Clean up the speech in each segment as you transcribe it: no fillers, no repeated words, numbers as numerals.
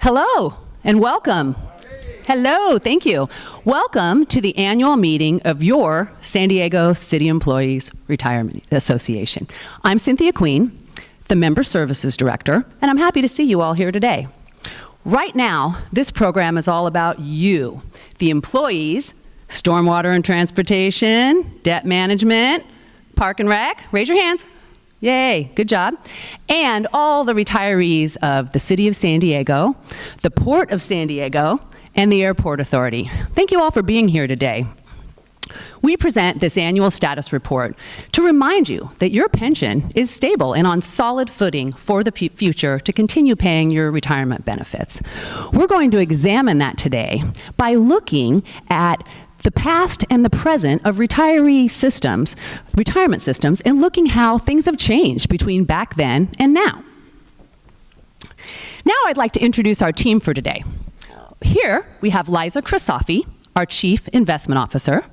Hello and welcome. Hello, thank you. Welcome to the annual meeting of your San Diego City Employees Retirement Association. I'm Cynthia Queen, the Member Services Director, and I'm happy to see you all here today. Right now, this program is all about you, the employees, stormwater and transportation, debt management, park and rec. Raise your hands. Yay, good job. And all the retirees of the City of San Diego, the Port of San Diego, and the Airport Authority. Thank you all for being here today. We present this annual status report to remind you that your pension is stable and on solid footing for the future to continue paying your retirement benefits. We're going to examine that today by looking at the past and the present of retirement systems, and looking how things have changed between back then and now. Now I'd like to introduce our team for today. Here we have Liza Krisofi, our Chief Investment Officer.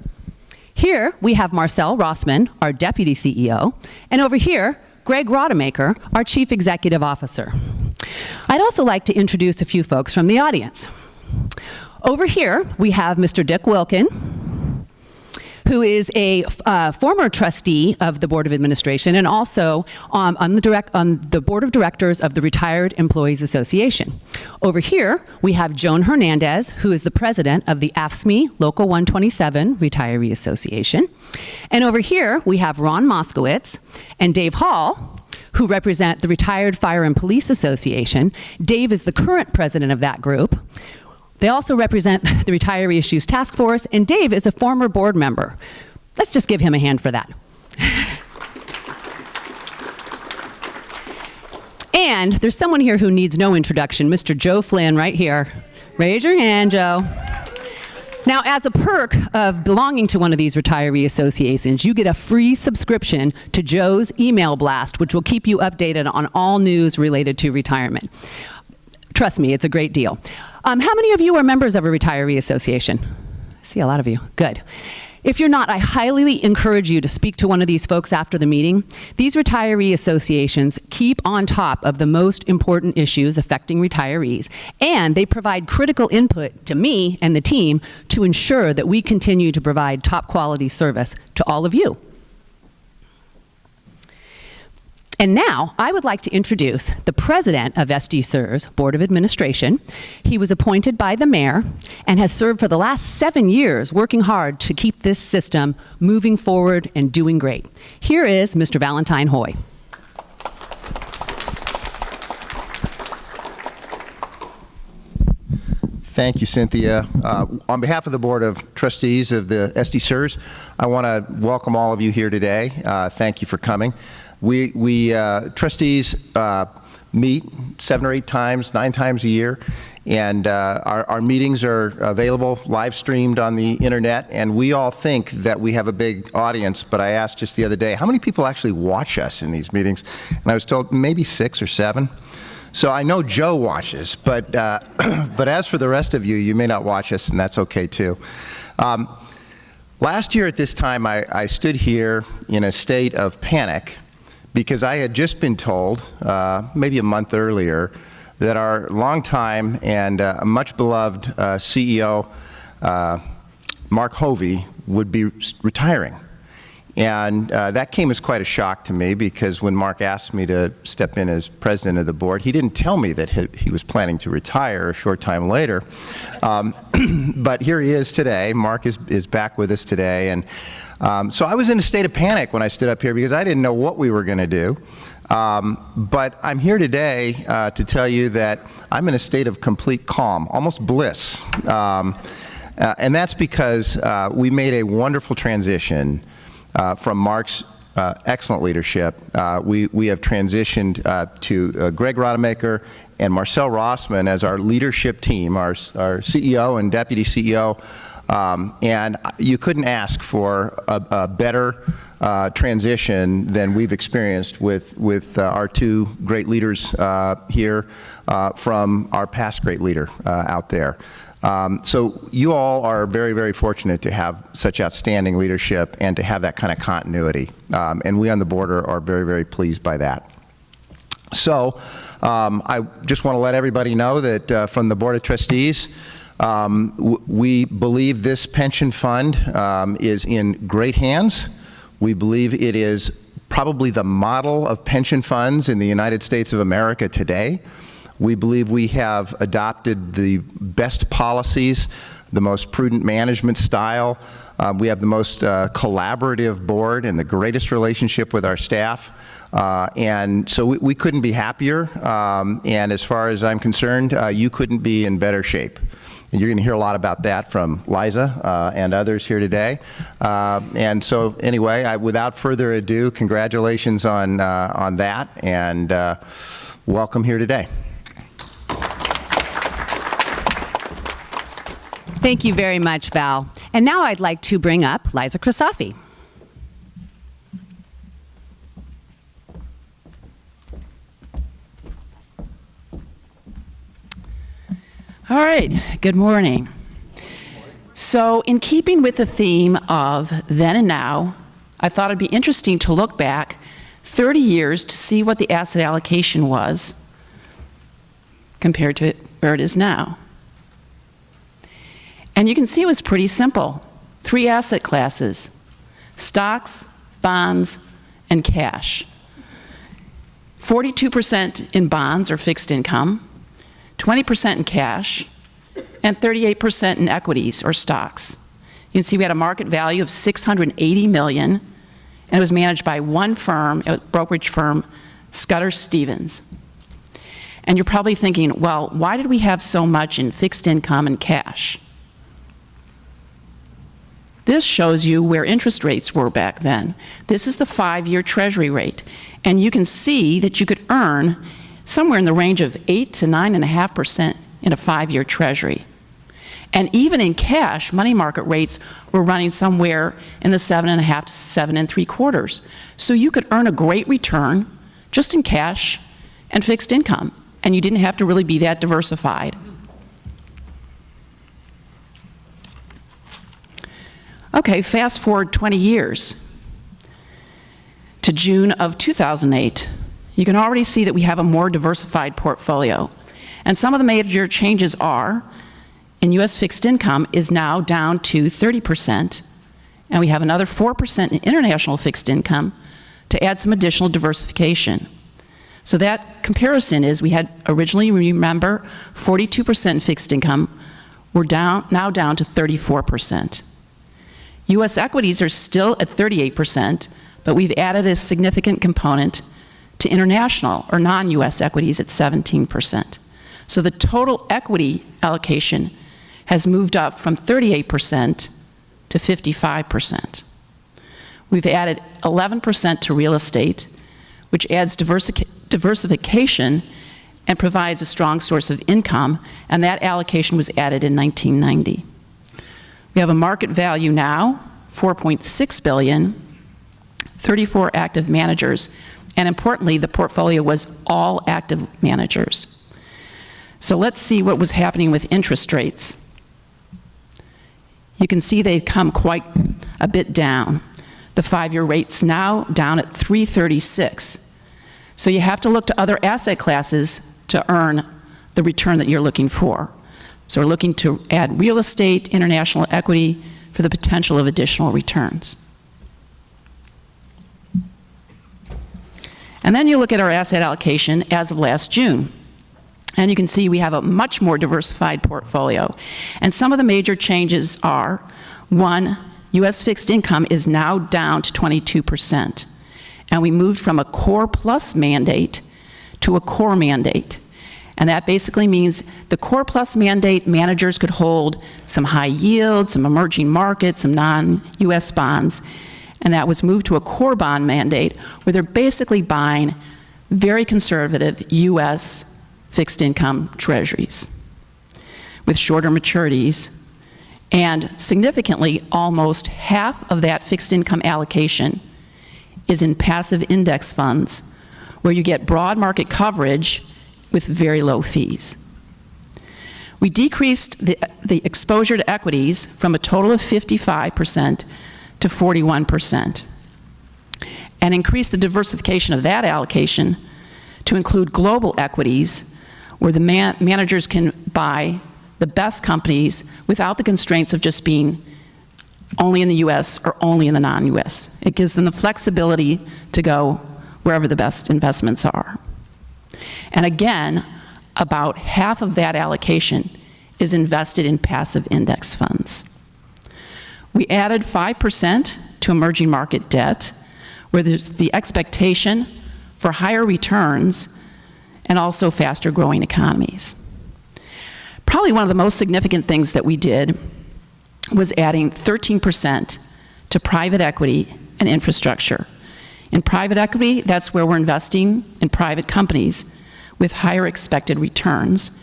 Here we have Marcel Rossman, our Deputy CEO. And over here, Greg Rodemaker, our Chief Executive Officer. I'd also like to introduce a few folks from the audience. Over here, we have Mr. Dick Wilkin, who is a former trustee of the Board of Administration and also on the Board of Directors of the Retired Employees Association. Over here, we have Joan Hernandez, who is the president of the AFSCME Local 127 Retiree Association. And over here, we have Ron Moskowitz and Dave Hall, who represent the Retired Fire and Police Association. Dave is the current president of that group. They also represent the Retiree Issues Task Force, and Dave is a former board member. Let's just give him a hand for that. And there's someone here who needs no introduction, Mr. Joe Flynn right here. Raise your hand, Joe. Now, as a perk of belonging to one of these retiree associations, you get a free subscription to Joe's email blast, which will keep you updated on all news related to retirement. Trust me, it's a great deal. How many of you are members of a retiree association? I see a lot of you. Good. If you're not, I highly encourage you to speak to one of these folks after the meeting. These retiree associations keep on top of the most important issues affecting retirees, and they provide critical input to me and the team to ensure that we continue to provide top quality service to all of you. And now, I would like to introduce the president of SDCERS Board of Administration. He was appointed by the mayor and has served for the last 7 years working hard to keep this system moving forward and doing great. Here is Mr. Valentine Hoy. Thank you, Cynthia. On behalf of the Board of Trustees of the SDCERS, I want to welcome all of you here today. Thank you for coming. We trustees meet 7 or 8 times, 9 times a year, and our meetings are available, live streamed on the internet, and we all think that we have a big audience, but I asked just the other day, how many people actually watch us in these meetings? And I was told maybe 6 or 7. So I know Joe watches, but as for the rest of you, you may not watch us, and that's okay too. Last year at this time, I stood here in a state of panic because I had just been told, maybe a month earlier, that our longtime and much beloved CEO, Mark Hovey, would be retiring. And that came as quite a shock to me because when Mark asked me to step in as president of the board, he didn't tell me that he was planning to retire a short time later. But here he is today. Mark is back with us today. And so I was in a state of panic when I stood up here because I didn't know what we were going to do. But I'm here today to tell you that I'm in a state of complete calm, almost bliss. And that's because we made a wonderful transition from Mark's excellent leadership. We have transitioned to Greg Rodemaker and Marcel Rossman as our leadership team, our CEO and Deputy CEO. And you couldn't ask for a better transition than we've experienced with our 2 great leaders here from our past great leader out there. So you all are very, very fortunate to have such outstanding leadership and to have that kind of continuity. And we on the board are very, very pleased by that. So I just want to let everybody know that from the Board of Trustees, we believe this pension fund is in great hands. We believe it is probably the model of pension funds in the United States of America today. We believe we have adopted the best policies, the most prudent management style. We have the most collaborative board and the greatest relationship with our staff. And so we couldn't be happier. And as far as I'm concerned, you couldn't be in better shape. And you're going to hear a lot about that from Liza and others here today. And so anyway, without further ado, congratulations on that, and welcome here today. Thank you very much, Val. And now I'd like to bring up Liza Kristofi. All right, good morning. So in keeping with the theme of then and now, I thought it'd be interesting to look back 30 years to see what the asset allocation was compared to where it is now. And you can see it was pretty simple. 3 asset classes: stocks, bonds, and cash. 42% in bonds or fixed income, 20% in cash, and 38% in equities or stocks. You can see we had a market value of $680 million, and it was managed by one firm, a brokerage firm, Scudder Stevens. And you're probably thinking, well, why did we have so much in fixed income and cash? This shows you where interest rates were back then. This is the 5-year Treasury rate, and you can see that you could earn somewhere in the range of 8 to 9.5% in a 5-year Treasury. And even in cash, money market rates were running somewhere in the 7.5 to 7.75. So you could earn a great return just in cash and fixed income, and you didn't have to really be that diversified. Okay, fast forward 20 years to June of 2008. You can already see that we have a more diversified portfolio. And some of the major changes are, in U.S. fixed income is now down to 30%, and we have another 4% in international fixed income to add some additional diversification. So that comparison is, we had originally, remember, 42% in fixed income. We're now down to 34%. U.S. equities are still at 38%, but we've added a significant component to international or non-U.S. equities at 17%. So the total equity allocation has moved up from 38% to 55%. We've added 11% to real estate, which adds diversification and provides a strong source of income, and that allocation was added in 1990. We have a market value now, $4.6 billion, 34 active managers, and importantly, the portfolio was all active managers. So let's see what was happening with interest rates. You can see they've come quite a bit down. The 5-year rate's now down at 3.36. So you have to look to other asset classes to earn the return that you're looking for. So we're looking to add real estate, international equity for the potential of additional returns. And then you look at our asset allocation as of last June. And you can see we have a much more diversified portfolio. And some of the major changes are, 1, U.S. fixed income is now down to 22%. And we moved from a core plus mandate to a core mandate. And that basically means the core plus mandate managers could hold some high yield, some emerging markets, some non-U.S. bonds. And that was moved to a core bond mandate where they're basically buying very conservative U.S. fixed income treasuries with shorter maturities. And significantly, almost half of that fixed income allocation is in passive index funds where you get broad market coverage with very low fees. We decreased the exposure to equities from a total of 55% to 41%, and increased the diversification of that allocation to include global equities, where the managers can buy the best companies without the constraints of just being only in the US or only in the non-US. It gives them the flexibility to go wherever the best investments are. And again, about half of that allocation is invested in passive index funds. We added 5% to emerging market debt, where there's the expectation for higher returns and also faster growing economies. Probably one of the most significant things that we did was adding 13% to private equity and infrastructure. In private equity, that's where we're investing in private companies with higher expected returns.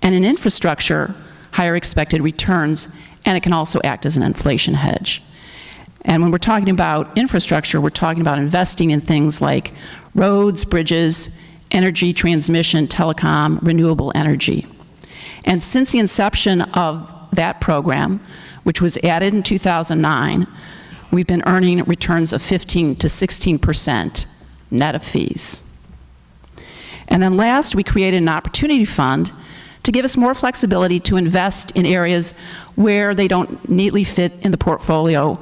And in infrastructure, higher expected returns, and it can also act as an inflation hedge. And when we're talking about infrastructure, we're talking about investing in things like roads, bridges, energy transmission, telecom, renewable energy. And since the inception of that program, which was added in 2009, we've been earning returns of 15 to 16% net of fees. And then last, we created an opportunity fund to give us more flexibility to invest in areas where they don't neatly fit in the portfolio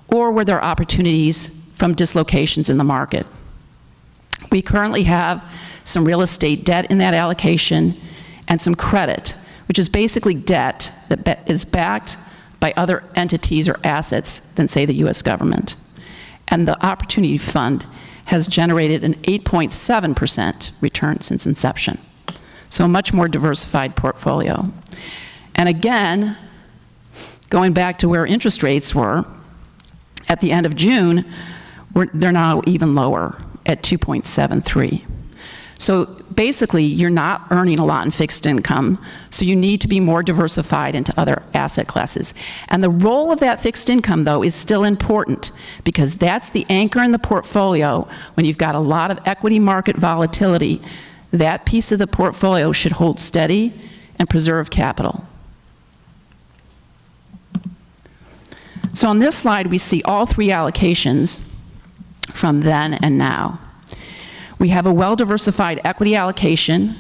or where there are opportunities from dislocations in the market. We currently have some real estate debt in that allocation and some credit, which is basically debt that is backed by other entities or assets than, say, the US government. And the Opportunity Fund has generated an 8.7% return since inception. So a much more diversified portfolio. And again, going back to where interest rates were, at the end of June, they're now even lower at 2.73. So basically, you're not earning a lot in fixed income, so you need to be more diversified into other asset classes. And the role of that fixed income, though, is still important, because that's the anchor in the portfolio. When you've got a lot of equity market volatility, that piece of the portfolio should hold steady and preserve capital. So on this slide, we see all three allocations from then and now. We have a well-diversified equity allocation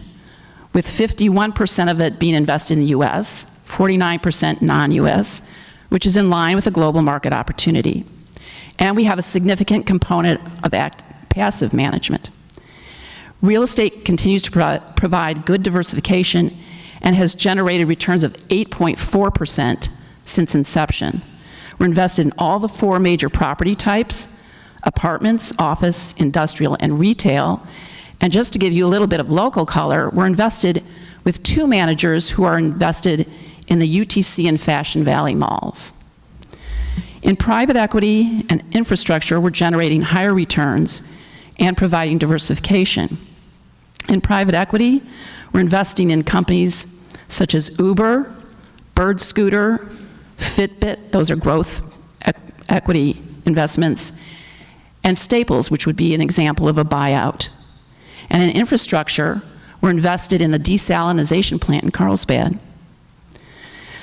with 51% of it being invested in the US, 49% non-US, which is in line with the global market opportunity. And we have a significant component of passive management. Real estate continues to provide good diversification and has generated returns of 8.4% since inception. We're invested in all the four major property types: apartments, office, industrial, and retail. And just to give you a little bit of local color, we're invested with two managers who are invested in the UTC and Fashion Valley malls. In private equity and infrastructure, we're generating higher returns and providing diversification. In private equity, we're investing in companies such as Uber, Bird Scooter, Fitbit, those are growth equity investments, and Staples, which would be an example of a buyout. And in infrastructure, we're invested in the desalination plant in Carlsbad.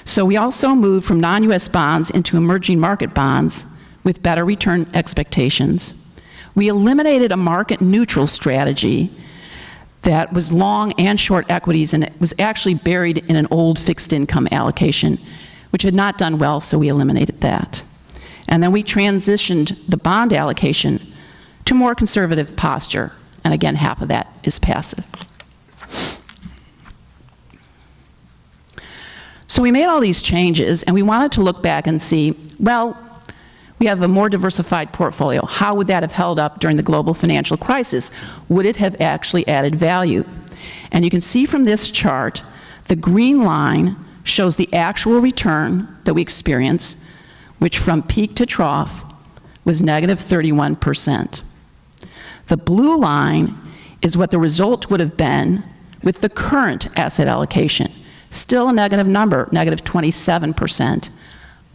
So we also moved from non-US bonds into emerging market bonds with better return expectations. We eliminated a market-neutral strategy that was long and short equities, and it was actually buried in an old fixed income allocation, which had not done well, so we eliminated that. And then we transitioned the bond allocation to more conservative posture. And again, half of that is passive. So we made all these changes, and we wanted to look back and see, well, we have a more diversified portfolio. How would that have held up during the global financial crisis? Would it have actually added value? And you can see from this chart, the green line shows the actual return that we experienced, which from peak to trough was negative 31%. The blue line is what the result would have been with the current asset allocation. Still a negative number, negative 27%,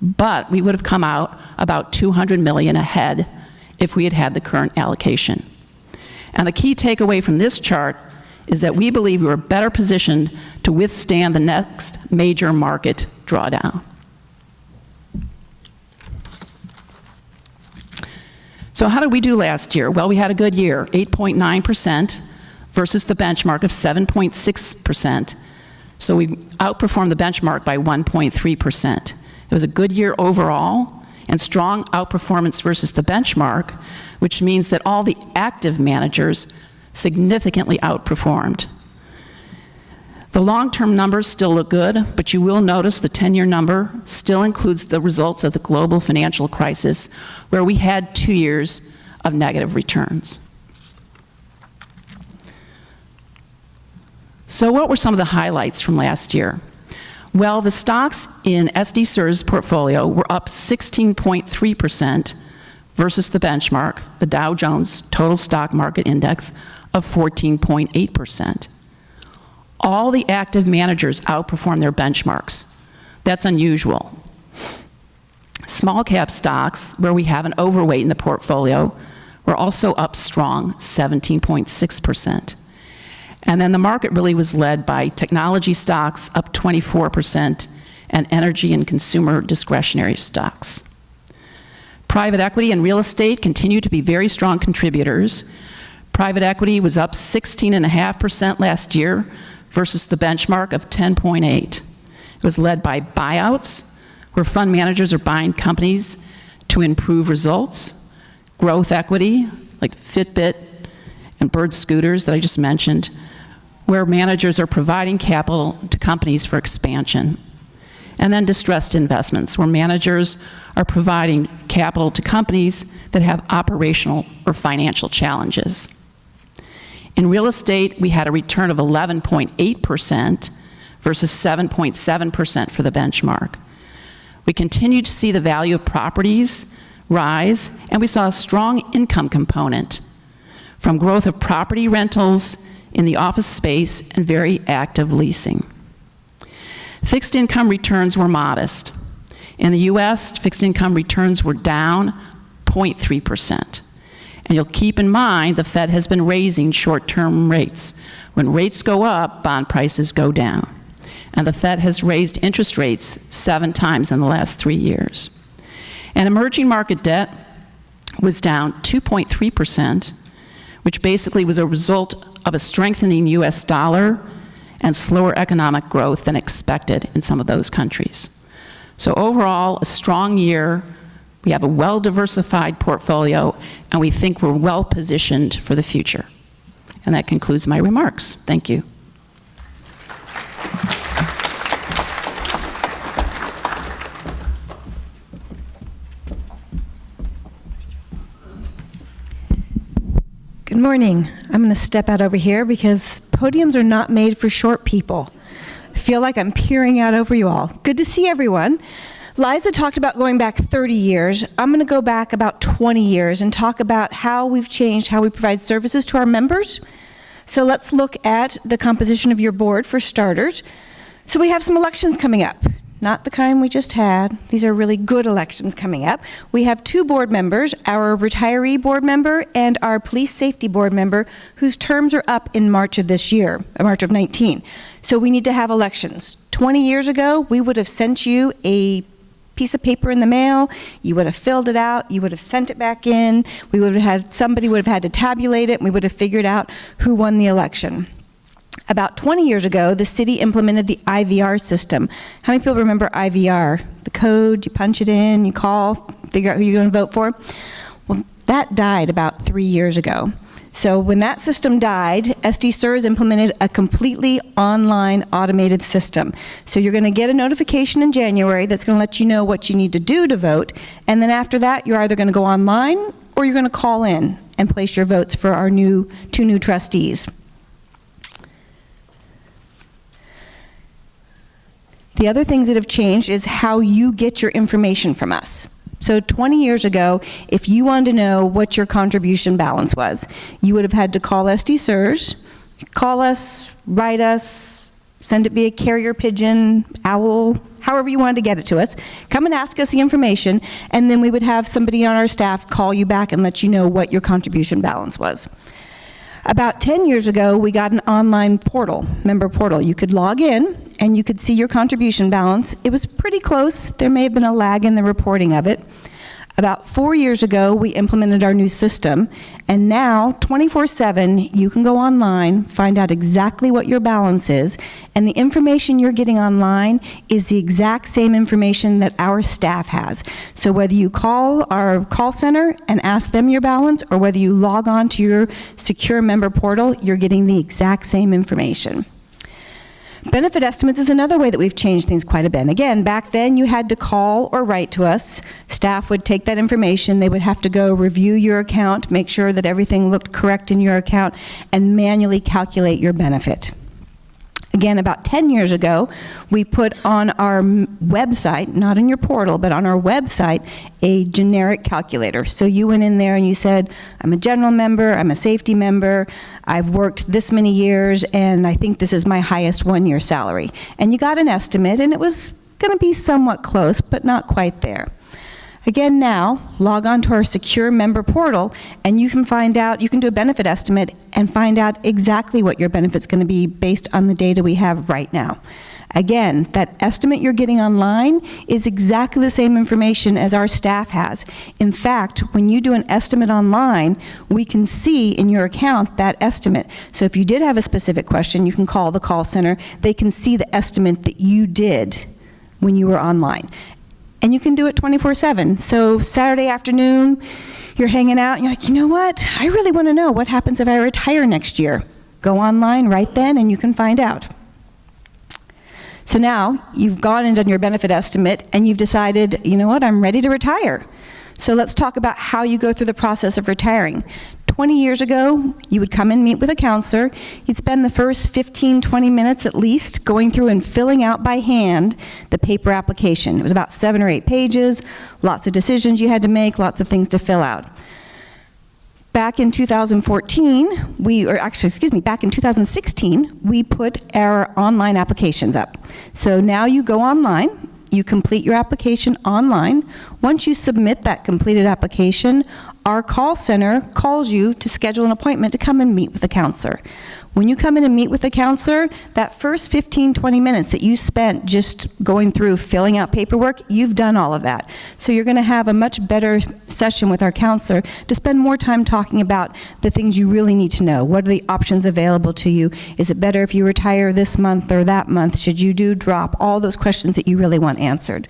but we would have come out about $200 million ahead if we had had the current allocation. And the key takeaway from this chart is that we believe we were better positioned to withstand the next major market drawdown. So how did we do last year? Well, we had a good year, 8.9%. versus the benchmark of 7.6%. So we outperformed the benchmark by 1.3%. It was a good year overall and strong outperformance versus the benchmark, which means that all the active managers significantly outperformed. The long-term numbers still look good, but you will notice the 10-year number still includes the results of the global financial crisis, where we had 2 years of negative returns. So what were some of the highlights from last year? Well, the stocks in SDCERS portfolio were up 16.3% versus the benchmark, the Dow Jones Total Stock Market Index, of 14.8%. All the active managers outperformed their benchmarks. That's unusual. Small cap stocks, where we have an overweight in the portfolio, were also up strong, 17.6%. And then the market really was led by technology stocks, up 24%, and energy and consumer discretionary stocks. Private equity and real estate continue to be very strong contributors. Private equity was up 16.5% last year versus the benchmark of 10.8. It was led by buyouts, where fund managers are buying companies to improve results. Growth equity, like Fitbit and Bird Scooters that I just mentioned, where managers are providing capital to companies for expansion. And then distressed investments, where managers are providing capital to companies that have operational or financial challenges. In real estate, we had a return of 11.8% versus 7.7% for the benchmark. We continued to see the value of properties rise, and we saw a strong income component from growth of property rentals in the office space and very active leasing. Fixed income returns were modest. In the US, fixed income returns were down 0.3%. And you'll keep in mind the Fed has been raising short-term rates. When rates go up, bond prices go down. And the Fed has raised interest rates 7 times in the last 3 years. And emerging market debt was down 2.3%, which basically was a result of a strengthening US dollar and slower economic growth than expected in some of those countries. So overall, a strong year. We have a well-diversified portfolio, and we think we're well-positioned for the future. And that concludes my remarks. Thank you. Good morning. I'm going to step out over here because podiums are not made for short people. I feel like I'm peering out over you all. Good to see everyone. Liza talked about going back 30 years. I'm going to go back about 20 years and talk about how we've changed how we provide services to our members. So let's look at the composition of your board for starters. So we have some elections coming up. Not the kind we just had. These are really good elections coming up. We have 2 board members, our retiree board member and our police safety board member, whose terms are up in March of this year, March of 19. So we need to have elections. 20 years ago, we would have sent you a piece of paper in the mail, you would have filled it out, you would have sent it back in, we would have had, somebody would have had to tabulate it, and we would have figured out who won the election. About 20 years ago, the city implemented the IVR system. How many people remember IVR? The code, you punch it in, you call, figure out who you're going to vote for. Well, that died about 3 years ago. So when that system died, SDCERS implemented a completely online automated system. So you're going to get a notification in January that's going to let you know what you need to do to vote. And then after that, you're either going to go online or you're going to call in and place your votes for our 2 new trustees. The other things that have changed is how you get your information from us. So 20 years ago, if you wanted to know what your contribution balance was, you would have had to call SDCERS, call us, write us, send it via carrier pigeon, owl, however you wanted to get it to us. Come and ask us the information, and then we would have somebody on our staff call you back and let you know what your contribution balance was. About 10 years ago, we got an online portal, member portal. You could log in and you could see your contribution balance. It was pretty close. There may have been a lag in the reporting of it. About 4 years ago, we implemented our new system, and now 24/7, you can go online, find out exactly what your balance is, and the information you're getting online is the exact same information that our staff has. So whether you call our call center and ask them your balance, or whether you log on to your secure member portal, you're getting the exact same information. Benefit estimates is another way that we've changed things quite a bit. Again, back then you had to call or write to us. Staff would take that information, they would have to go review your account, make sure that everything looked correct in your account, and manually calculate your benefit. Again, about 10 years ago, we put on our website, not in your portal, but on our website, a generic calculator. So you went in there and you said, I'm a general member, I'm a safety member, I've worked this many years, and I think this is my highest one-year salary. And you got an estimate, and it was going to be somewhat close, but not quite there. Again, now, log on to our secure member portal, and you can find out, you can do a benefit estimate and find out exactly what your benefit's going to be based on the data we have right now. Again, that estimate you're getting online is exactly the same information as our staff has. In fact, when you do an estimate online, we can see in your account that estimate. So if you did have a specific question, you can call the call center. They can see the estimate that you did when you were online. And you can do it 24/7. So Saturday afternoon, you're hanging out, and you're like, you know what? I really want to know what happens if I retire next year. Go online right then, and you can find out. So now, you've gone and done your benefit estimate, and you've decided, you know what? I'm ready to retire. So let's talk about how you go through the process of retiring. 20 years ago, you would come and meet with a counselor. You'd spend the first 15, 20 minutes at least going through and filling out by hand the paper application. It was about 7 or 8 pages, lots of decisions you had to make, lots of things to fill out. Back in 2016, we put our online applications up. So now you go online, you complete your application online. Once you submit that completed application, our call center calls you to schedule an appointment to come and meet with a counselor. When you come in and meet with a counselor, that first 15, 20 minutes that you spent just going through filling out paperwork, you've done all of that. So you're going to have a much better session with our counselor to spend more time talking about the things you really need to know. What are the options available to you? Is it better if you retire this month or that month? Should you do drop? All those questions that you really want answered.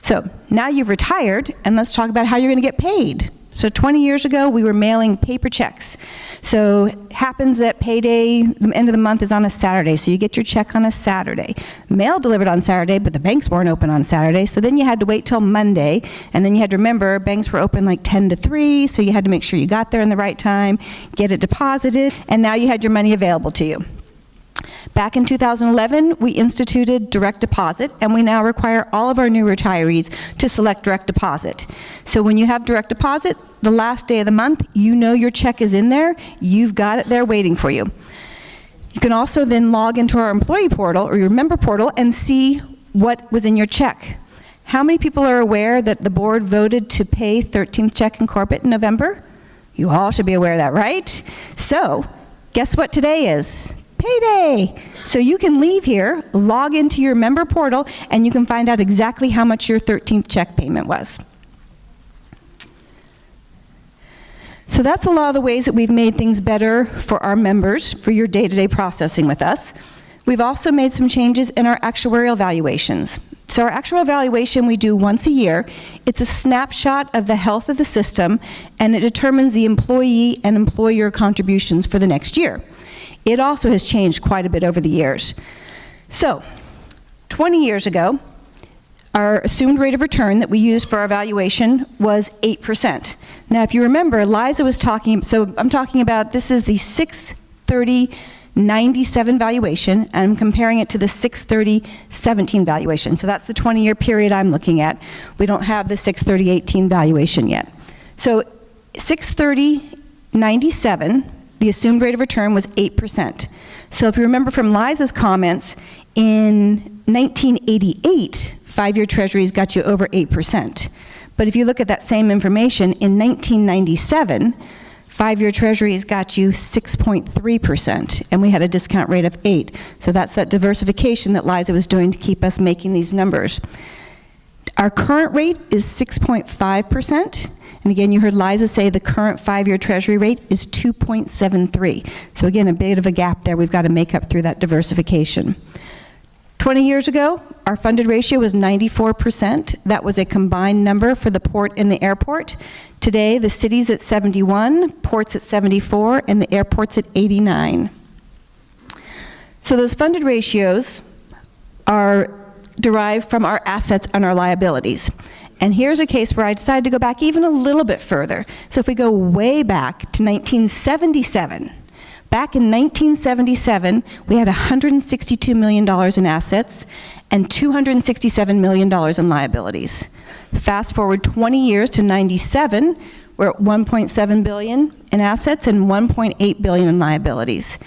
So now you've retired, and let's talk about how you're going to get paid. So 20 years ago, we were mailing paper checks. So it happens that payday, the end of the month, is on a Saturday, so you get your check on a Saturday. Mail delivered on Saturday, but the banks weren't open on Saturday, so then you had to wait till Monday, and then you had to remember banks were open like 10 to 3, so you had to make sure you got there in the right time, get it deposited, and now you had your money available to you. Back in 2011, we instituted direct deposit, and we now require all of our new retirees to select direct deposit. So when you have direct deposit, the last day of the month, you know your check is in there, you've got it there waiting for you. You can also then log into our employee portal or your member portal and see what was in your check. How many people are aware that the board voted to pay 13th check in corporate in November? You all should be aware of that, right? So, guess what today is? Payday! So you can leave here, log into your member portal, and you can find out exactly how much your 13th check payment was. So that's a lot of the ways that we've made things better for our members, for your day-to-day processing with us. We've also made some changes in our actuarial valuations. So our actuarial valuation we do once a year. It's a snapshot of the health of the system, and it determines the employee and employer contributions for the next year. It also has changed quite a bit over the years. So, 20 years ago, our assumed rate of return that we used for our valuation was 8%. Now, if you remember, Liza was talking, so I'm talking about, this is the 6/30/97 valuation, and I'm comparing it to the 6/30/17 valuation. So that's the 20-year period I'm looking at. We don't have the 6/30/18 valuation yet. So 6/30/97, the assumed rate of return was 8%. So if you remember from Liza's comments, in 1988, 5-year treasuries got you over 8%. But if you look at that same information, in 1997, 5-year treasuries got you 6.3%, and we had a discount rate of 8. So that's that diversification that Liza was doing to keep us making these numbers. Our current rate is 6.5%. And again, you heard Liza say the current 5-year Treasury rate is 2.73. So again, a bit of a gap there we've got to make up through that diversification. 20 years ago, our funded ratio was 94%. That was a combined number for the port and the airport. Today, the city's at 71, port's at 74, and the airport's at 89. So those funded ratios are derived from our assets and our liabilities. And here's a case where I decided to go back even a little bit further. So if we go way back to 1977, back in 1977, we had $162 million in assets and $267 million in liabilities. Fast forward 20 years to 97, we're at $1.7 billion in assets and $1.8 billion in liabilities.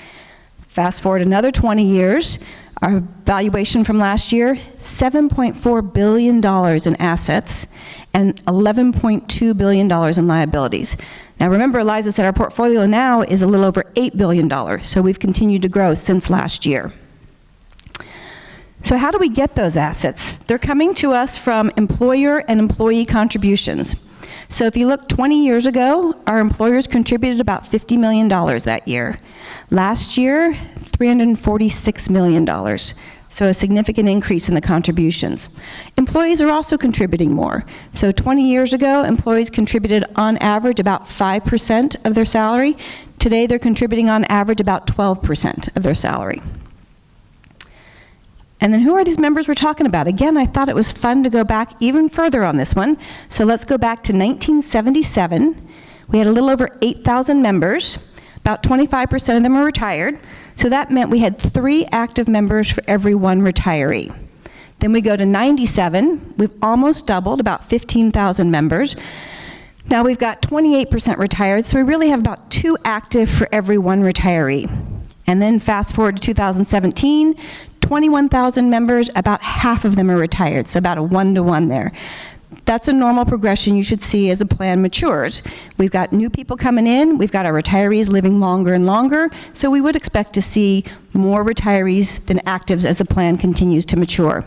Fast forward another 20 years, our valuation from last year, $7.4 billion in assets and $11.2 billion in liabilities. Now remember, Eliza said our portfolio now is a little over $8 billion, so we've continued to grow since last year. So how do we get those assets? They're coming to us from employer and employee contributions. So if you look 20 years ago, our employers contributed about $50 million that year. Last year, $346 million. So a significant increase in the contributions. Employees are also contributing more. So 20 years ago, employees contributed on average about 5% of their salary. Today, they're contributing on average about 12% of their salary. And then who are these members we're talking about? Again, I thought it was fun to go back even further on this one. So let's go back to 1977. We had a little over 8,000 members. About 25% of them are retired. So that meant we had 3 active members for every 1 retiree. Then we go to 97. We've almost doubled, about 15,000 members. Now we've got 28% retired, so we really have about 2 active for every 1 retiree. And then fast forward to 2017, 21,000 members, about half of them are retired, so about a 1-to-1 there. That's a normal progression you should see as a plan matures. We've got new people coming in, we've got our retirees living longer and longer, so we would expect to see more retirees than actives as the plan continues to mature.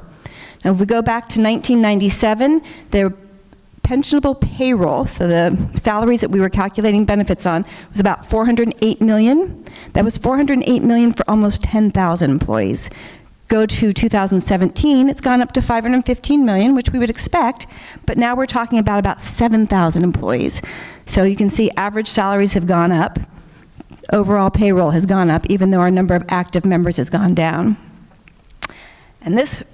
Now if we go back to 1997, their pensionable payroll, so the salaries that we were calculating benefits on, was about $408 million. That was $408 million for almost 10,000 employees. Go to 2017, it's gone up to $515 million, which we would expect, but now we're talking about 7,000 employees. So you can see average salaries have gone up, overall payroll has gone up, even though our number of active members has gone down. And this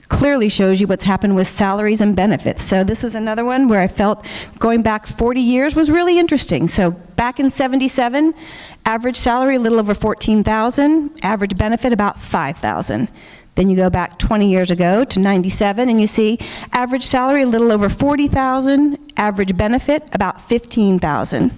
clearly shows you what's happened with salaries and benefits. So this is another one where I felt going back 40 years was really interesting. So back in 77, average salary a little over $14,000, average benefit about $5,000. Then you go back 20 years ago to 97 and you see average salary a little over $40,000, average benefit about $15,000.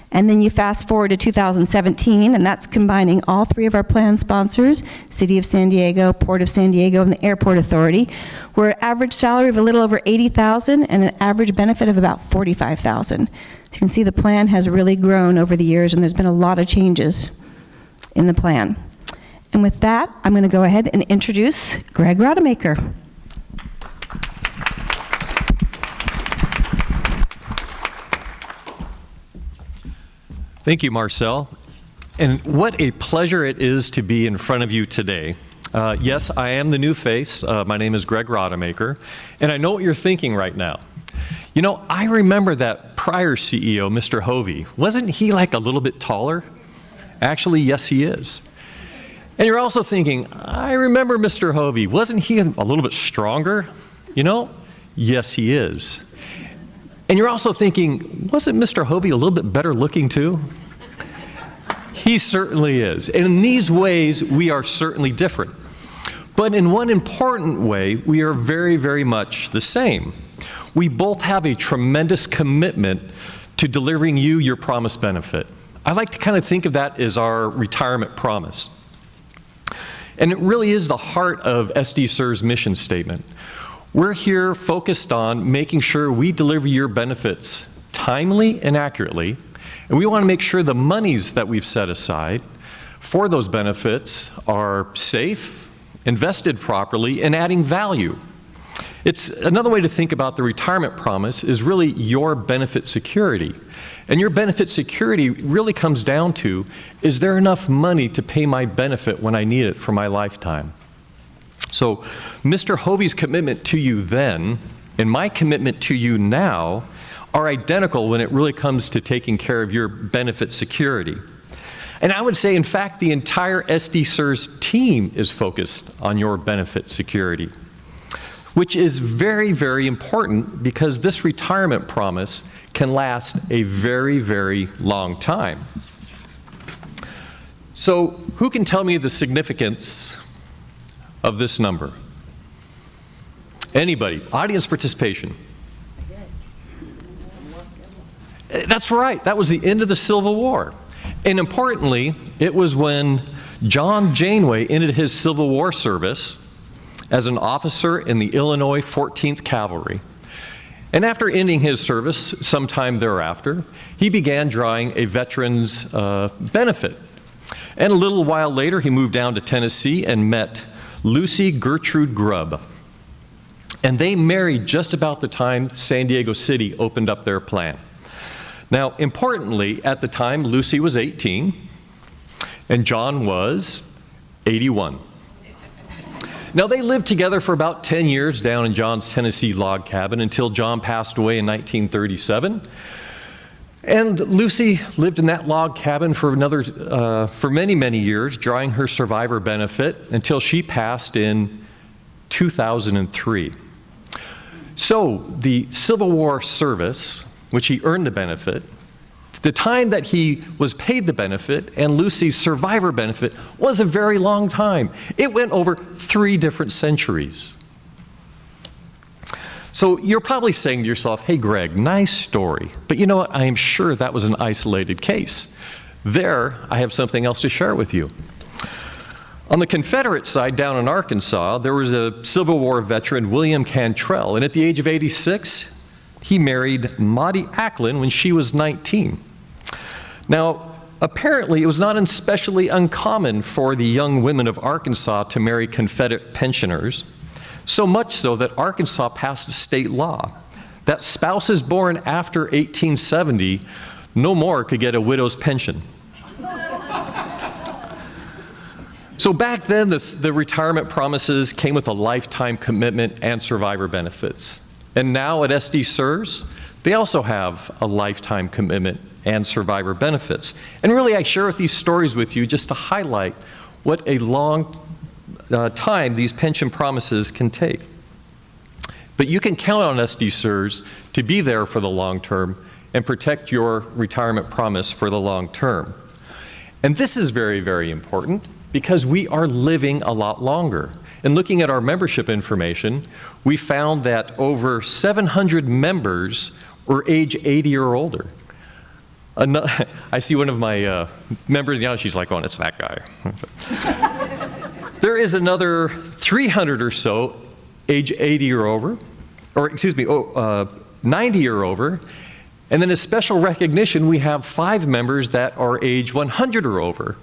And then you fast forward to 2017, and that's combining all 3 of our plan sponsors, City of San Diego, Port of San Diego, and the Airport Authority. We're at average salary of a little over $80,000 and an average benefit of about $45,000. So you can see the plan has really grown over the years, and there's been a lot of changes in the plan. And with that, I'm going to go ahead and introduce Greg Rodemaker. Thank you, Marcel. And what a pleasure it is to be in front of you today. Yes, I am the new face. My name is Greg Rodemaker, and I know what you're thinking right now. You know, I remember that prior CEO, Mr. Hovey. Wasn't he like a little bit taller? Actually, yes, he is. And you're also thinking, I remember Mr. Hovey. Wasn't he a little bit stronger? You know, yes, he is. And you're also thinking, wasn't Mr. Hovey a little bit better looking too? He certainly is. And in these ways, we are certainly different. But in one important way, we are very, very much the same. We both have a tremendous commitment to delivering you your promised benefit. I like to kind of think of that as our retirement promise. And it really is the heart of SDCERS' mission statement. We're here focused on making sure we deliver your benefits timely and accurately, and we want to make sure the monies that we've set aside for those benefits are safe, invested properly, and adding value. It's another way to think about the retirement promise is really your benefit security. And your benefit security really comes down to, is there enough money to pay my benefit when I need it for my lifetime? So Mr. Hovey's commitment to you then and my commitment to you now are identical when it really comes to taking care of your benefit security. And I would say, in fact, the entire SDCERS team is focused on your benefit security, which is very, very important because this retirement promise can last a very, very long time. So who can tell me the significance of this number? Anybody? Audience participation. That's right. That was the end of the Civil War. And importantly, it was when John Janeway ended his Civil War service as an officer in the Illinois 14th Cavalry. And after ending his service sometime thereafter, he began drawing a veteran's benefit. And a little while later, he moved down to Tennessee and met Lucy Gertrude Grubb. And they married just about the time San Diego City opened up their plan. Now, importantly, at the time, Lucy was 18, and John was 81. Now, they lived together for about 10 years down in John's Tennessee log cabin until John passed away in 1937. And Lucy lived in that log cabin for many, many years, drawing her survivor benefit until she passed in 2003. So the Civil War service, which he earned the benefit, the time that he was paid the benefit and Lucy's survivor benefit was a very long time. It went over 3 different centuries. So you're probably saying to yourself, hey Greg, nice story, but you know what, I am sure that was an isolated case. There, I have something else to share with you. On the Confederate side, down in Arkansas, there was a Civil War veteran, William Cantrell, and at the age of 86, he married Maudie Acklin when she was 19. Now, apparently, it was not especially uncommon for the young women of Arkansas to marry Confederate pensioners, so much so that Arkansas passed a state law that spouses born after 1870 no more could get a widow's pension. So back then, the retirement promises came with a lifetime commitment and survivor benefits. And now at SDCERS, they also have a lifetime commitment and survivor benefits. And really, I share these stories with you just to highlight what a long time these pension promises can take. But you can count on SDCERS to be there for the long term and protect your retirement promise for the long term. And this is very, very important because we are living a lot longer. And looking at our membership information, we found that over 700 members were age 80 or older. I see one of my members, she's like, oh, it's that guy. There is another 300 or so age 80 or over, or excuse me, 90 or over. And then as special recognition, we have 5 members that are age 100 or over.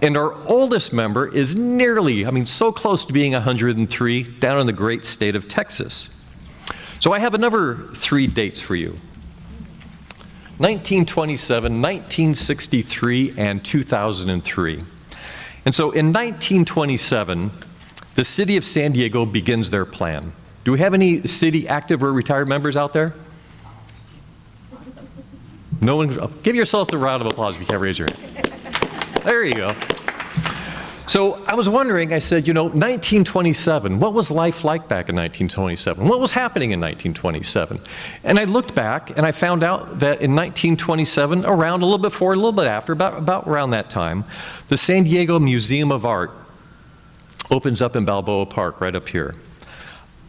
And our oldest member is nearly, so close to being 103, down in the great state of Texas. So I have another 3 dates for you. 1927, 1963, and 2003. And so in 1927, the city of San Diego begins their plan. Do we have any city active or retired members out there? No one? Give yourselves a round of applause if you can't raise your hand. There you go. So I was wondering, I said, 1927, what was life like back in 1927? What was happening in 1927? And I looked back and I found out that in 1927, around a little bit before, a little bit after, about around that time, the San Diego Museum of Art opens up in Balboa Park right up here.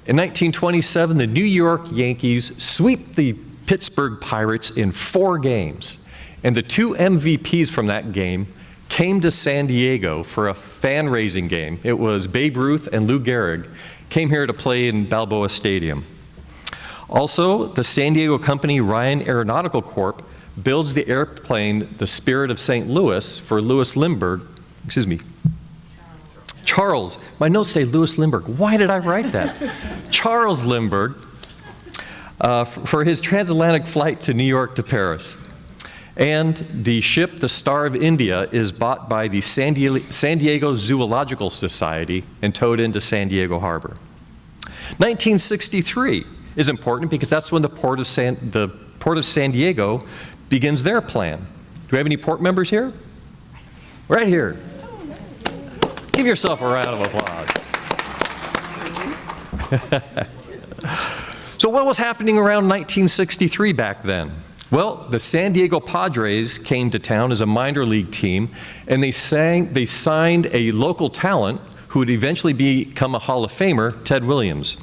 In 1927, the New York Yankees sweep the Pittsburgh Pirates in 4 games. And the 2 MVPs from that game came to San Diego for a fan-raising game. It was Babe Ruth and Lou Gehrig came here to play in Balboa Stadium. Also, the San Diego company Ryan Aeronautical Corp builds the airplane, the Spirit of St. Louis, for Louis Lindbergh, Charles, my notes say Louis Lindbergh. Why did I write that? Charles Lindbergh, for his transatlantic flight to New York to Paris. And the ship, the Star of India, is bought by the San Diego Zoological Society and towed into San Diego Harbor. 1963 is important because that's when the Port of San Diego begins their plan. Do we have any port members here? Right here. Give yourself a round of applause. So what was happening around 1963 back then? Well, the San Diego Padres came to town as a minor league team, and they signed a local talent who would eventually become a Hall of Famer, Ted Williams.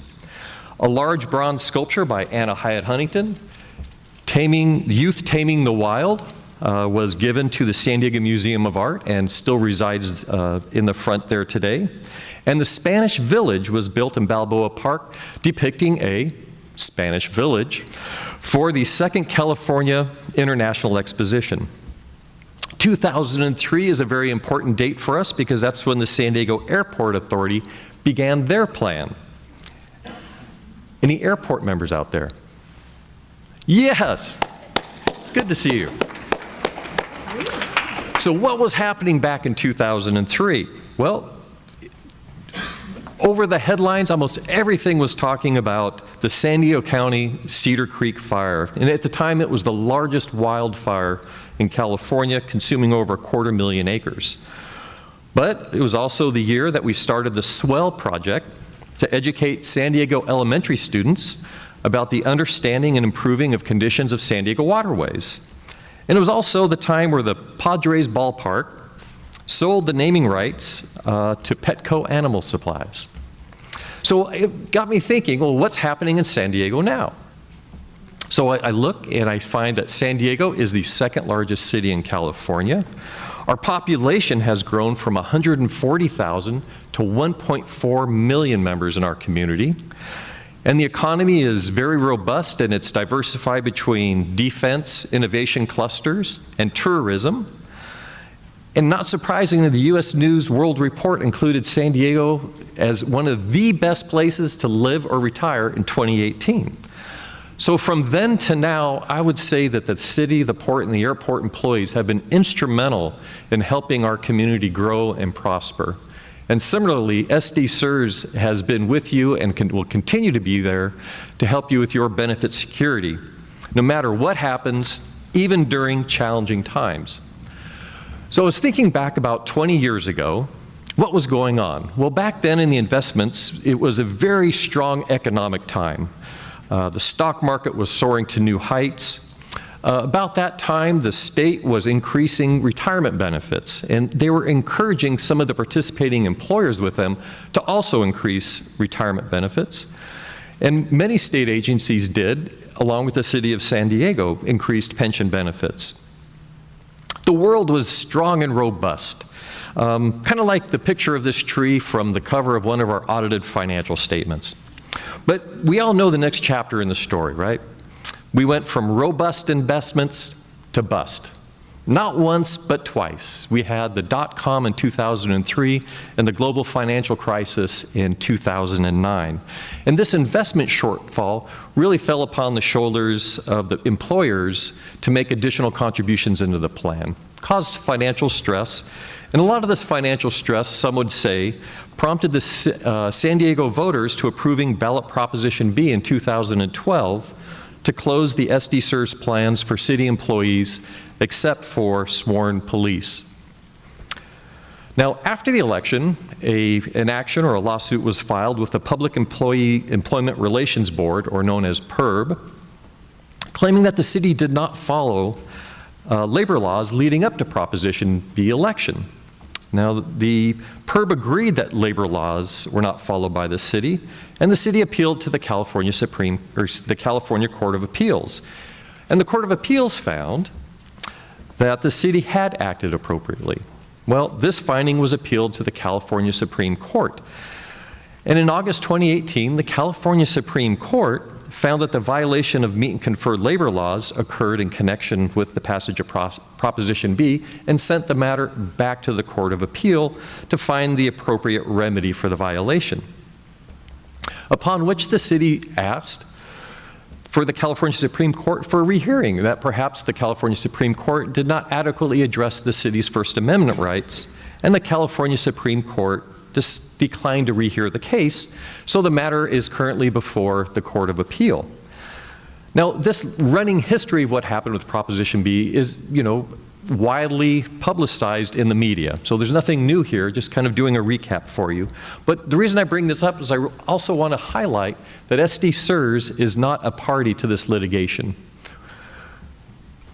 A large bronze sculpture by Anna Hyatt Huntington, Youth Taming the Wild, was given to the San Diego Museum of Art and still resides in the front there today. And the Spanish Village was built in Balboa Park, depicting a Spanish village for the Second California International Exposition. 2003 is a very important date for us because that's when the San Diego Airport Authority began their plan. Any airport members out there? Yes. Good to see you. So what was happening back in 2003? Well, over the headlines, almost everything was talking about the San Diego County Cedar Creek fire. And at the time, it was the largest wildfire in California, consuming over 250,000 acres. But it was also the year that we started the SWELL project to educate San Diego elementary students about the understanding and improving of conditions of San Diego waterways. And it was also the time where the Padres ballpark sold the naming rights to Petco Animal Supplies. So it got me thinking, well, what's happening in San Diego now? So I look and I find that San Diego is the second largest city in California. Our population has grown from 140,000 to 1.4 million members in our community. And the economy is very robust, and it's diversified between defense, innovation clusters, and tourism. And not surprisingly, the U.S. News World Report included San Diego as one of the best places to live or retire in 2018. So from then to now, I would say that the city, the port, and the airport employees have been instrumental in helping our community grow and prosper. And similarly, SDCERS has been with you and will continue to be there to help you with your benefit security, no matter what happens, even during challenging times. So I was thinking back about 20 years ago, what was going on? Well, back then in the investments, it was a very strong economic time. The stock market was soaring to new heights. About that time, the state was increasing retirement benefits, and they were encouraging some of the participating employers with them to also increase retirement benefits. And many state agencies did, along with the city of San Diego, increased pension benefits. The world was strong and robust, kind of like the picture of this tree from the cover of one of our audited financial statements. But we all know the next chapter in the story, right? We went from robust investments to bust. Not once, but twice. We had the dot-com in 2003 and the global financial crisis in 2009. And this investment shortfall really fell upon the shoulders of the employers to make additional contributions into the plan, caused financial stress. And a lot of this financial stress, some would say, prompted the San Diego voters to approving ballot Proposition B in 2012 to close the SDCERS plans for city employees except for sworn police. Now, after the election, an action or a lawsuit was filed with the Public Employment Relations Board, or known as PERB, claiming that the city did not follow labor laws leading up to Proposition B election. Now, the PERB agreed that labor laws were not followed by the city, and the city appealed to the California Court of Appeals. And the Court of Appeals found that the city had acted appropriately. Well, this finding was appealed to the California Supreme Court. And in August 2018, the California Supreme Court found that the violation of meet and confer labor laws occurred in connection with the passage of Proposition B and sent the matter back to the Court of Appeal to find the appropriate remedy for the violation. Upon which the city asked for the California Supreme Court for a rehearing, that perhaps the California Supreme Court did not adequately address the city's First Amendment rights, and the California Supreme Court declined to rehear the case, so the matter is currently before the Court of Appeal. Now, this running history of what happened with Proposition B is, widely publicized in the media. So there's nothing new here, just kind of doing a recap for you. But the reason I bring this up is I also want to highlight that SDCERS is not a party to this litigation.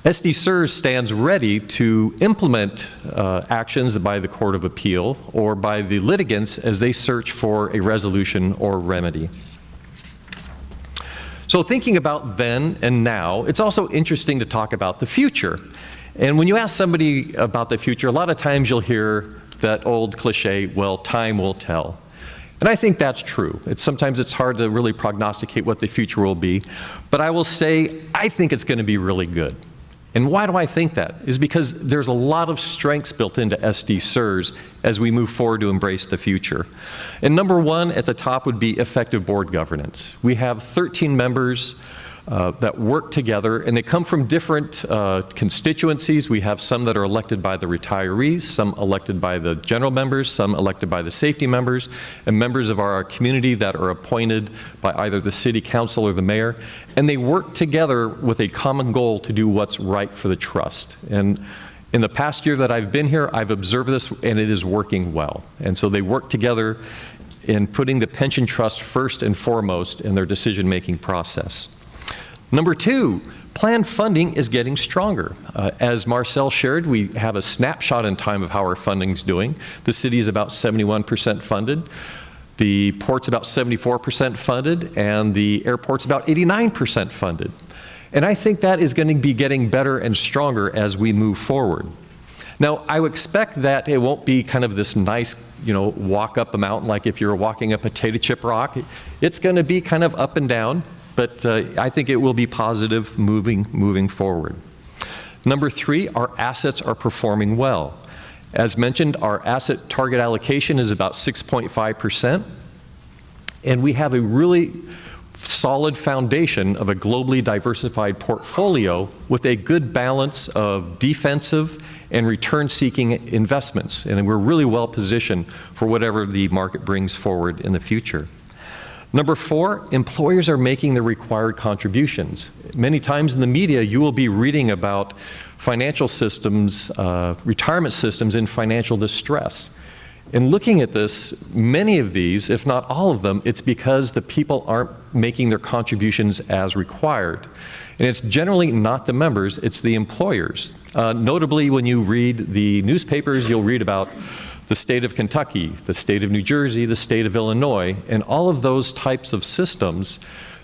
SDCERS stands ready to implement actions by the Court of Appeal or by the litigants as they search for a resolution or remedy. So thinking about then and now, it's also interesting to talk about the future. And when you ask somebody about the future, a lot of times you'll hear that old cliche, well, time will tell. And I think that's true. Sometimes it's hard to really prognosticate what the future will be. But I will say, I think it's going to be really good. And why do I think that? Is because there's a lot of strengths built into SDCERS as we move forward to embrace the future. And number one at the top would be effective board governance. We have 13 members that work together, and they come from different constituencies. We have some that are elected by the retirees, some elected by the general members, some elected by the safety members, and members of our community that are appointed by either the city council or the mayor. And they work together with a common goal to do what's right for the trust. And in the past year that I've been here, I've observed this, and it is working well. And so they work together in putting the pension trust first and foremost in their decision-making process. Number two, planned funding is getting stronger. As Marcel shared, we have a snapshot in time of how our funding's doing. The city is about 71% funded. The port's about 74% funded, and the airport's about 89% funded. And I think that is going to be getting better and stronger as we move forward. Now, I would expect that it won't be kind of this nice, walk up a mountain like if you're walking a potato chip rock. It's going to be kind of up and down. But I think it will be positive moving forward. Number three, our assets are performing well. As mentioned, our asset target allocation is about 6.5%, and we have a really solid foundation of a globally diversified portfolio with a good balance of defensive and return-seeking investments, and we're really well positioned for whatever the market brings forward in the future. Number four, employers are making the required contributions. Many times in the media, you will be reading about financial systems, retirement systems in financial distress. In looking at this, many of these, if not all of them, it's because the people aren't making their contributions as required. And it's generally not the members, it's the employers. Notably, when you read the newspapers, you'll read about the state of Kentucky, the state of New Jersey, the state of Illinois, and all of those types of systems,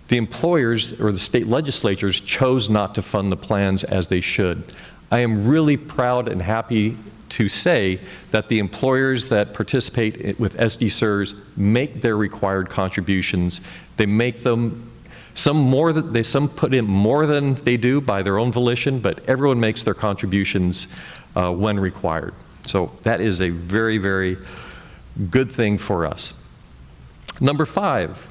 the employers or the state legislatures chose not to fund the plans as they should. I am really proud and happy to say that the employers that participate with SDCERS make their required contributions. They make them, some put in more than they do by their own volition, but everyone makes their contributions when required. So that is a very, very good thing for us. Number five,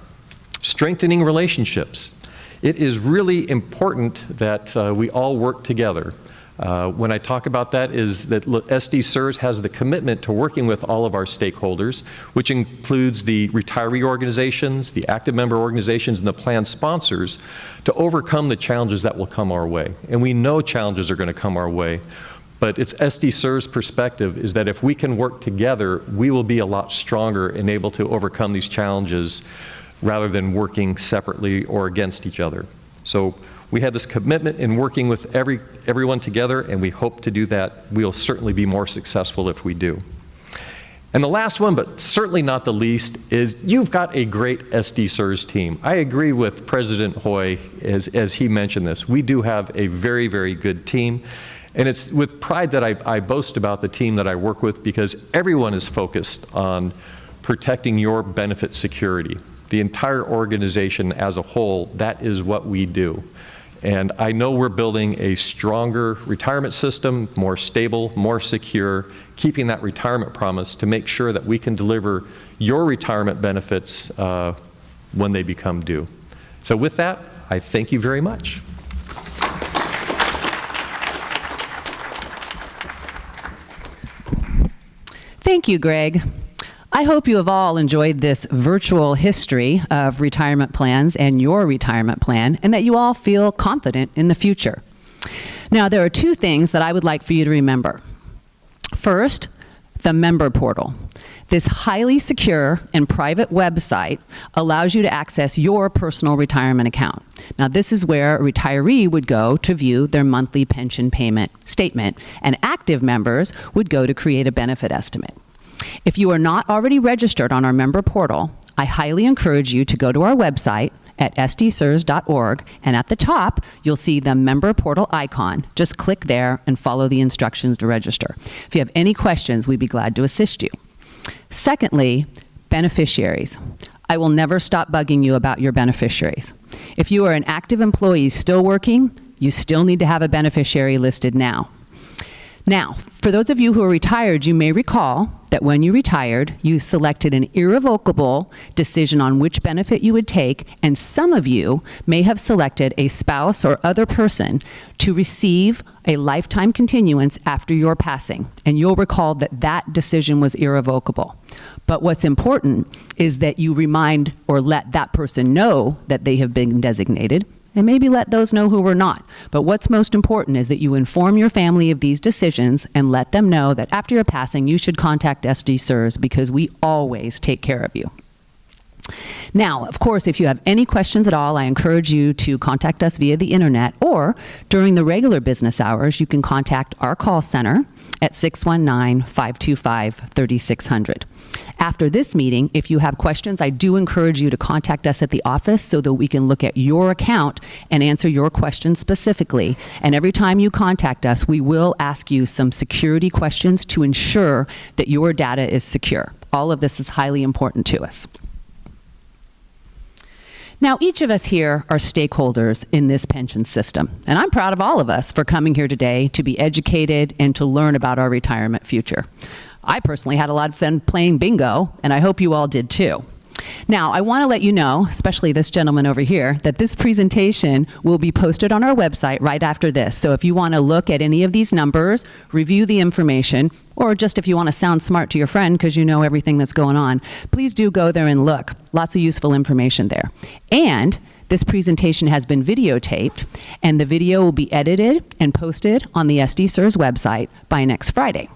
strengthening relationships. It is really important that we all work together. When I talk about that is that SDCERS has the commitment to working with all of our stakeholders, which includes the retiree organizations, the active member organizations, and the plan sponsors to overcome the challenges that will come our way. And we know challenges are going to come our way. But it's SDCERS' perspective is that if we can work together, we will be a lot stronger and able to overcome these challenges rather than working separately or against each other. So we have this commitment in working with everyone together, and we hope to do that. We'll certainly be more successful if we do. And the last one, but certainly not the least, is you've got a great SDCERS team. I agree with President Hoy as he mentioned this. We do have a very, very good team. And it's with pride that I boast about the team that I work with because everyone is focused on protecting your benefit security. the entire organization as a whole, that is what we do. And I know we're building a stronger retirement system, more stable, more secure, keeping that retirement promise to make sure that we can deliver your retirement benefits when they become due. So with that, I thank you very much. Thank you, Greg. I hope you have all enjoyed this virtual history of retirement plans and your retirement plan, and that you all feel confident in the future. Now, there are two things that I would like for you to remember. First, the member portal. This highly secure and private website allows you to access your personal retirement account. Now, this is where a retiree would go to view their monthly pension payment statement, and active members would go to create a benefit estimate. If you are not already registered on our member portal, I highly encourage you to go to our website at SDCERS.org, and at the top, you'll see the member portal icon. Just click there and follow the instructions to register. If you have any questions, we'd be glad to assist you. Secondly, beneficiaries. I will never stop bugging you about your beneficiaries. If you are an active employee still working, you still need to have a beneficiary listed now. Now, for those of you who are retired, you may recall that when you retired, you selected an irrevocable decision on which benefit you would take, and some of you may have selected a spouse or other person to receive a lifetime continuance after your passing, and you'll recall that that decision was irrevocable. But what's important is that you remind or let that person know that they have been designated, and maybe let those know who were not. But what's most important is that you inform your family of these decisions and let them know that after your passing, you should contact SDCERS, because we always take care of you. Now, of course, if you have any questions at all, I encourage you to contact us via the internet, or during the regular business hours, you can contact our call center at 619-525-3600. After this meeting, if you have questions, I do encourage you to contact us at the office so that we can look at your account and answer your questions specifically. And every time you contact us, we will ask you some security questions to ensure that your data is secure. All of this is highly important to us. Now, each of us here are stakeholders in this pension system, and I'm proud of all of us for coming here today to be educated and to learn about our retirement future. I personally had a lot of fun playing bingo, and I hope you all did too. Now, I want to let you know, especially this gentleman over here, that this presentation will be posted on our website right after this. So if you want to look at any of these numbers, review the information, or just if you want to sound smart to your friend because you know everything that's going on, please do go there and look. Lots of useful information there. And this presentation has been videotaped, and the video will be edited and posted on the SDCERS website by next Friday.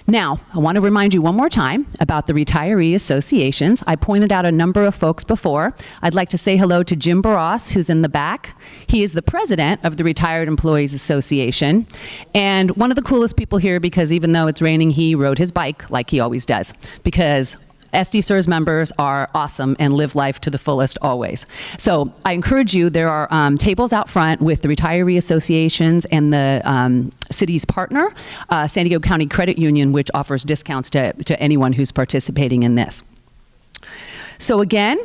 Now, I want to remind you one more time about the retiree associations. I pointed out a number of folks before. I'd like to say hello to Jim Barros, who's in the back. He is the president of the Retired Employees Association, and one of the coolest people here, because even though it's raining, he rode his bike like he always does, because SDCERS members are awesome and live life to the fullest always. So I encourage you, there are tables out front with the retiree associations and the city's partner, San Diego County Credit Union, which offers discounts to anyone who's participating in this. So again,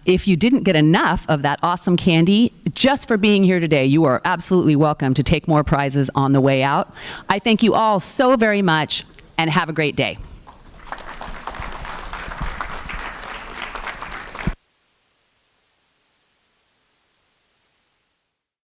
if you didn't get enough of that awesome candy just for being here today, you are absolutely welcome to take more prizes on the way out. I thank you all so very much, and have a great day.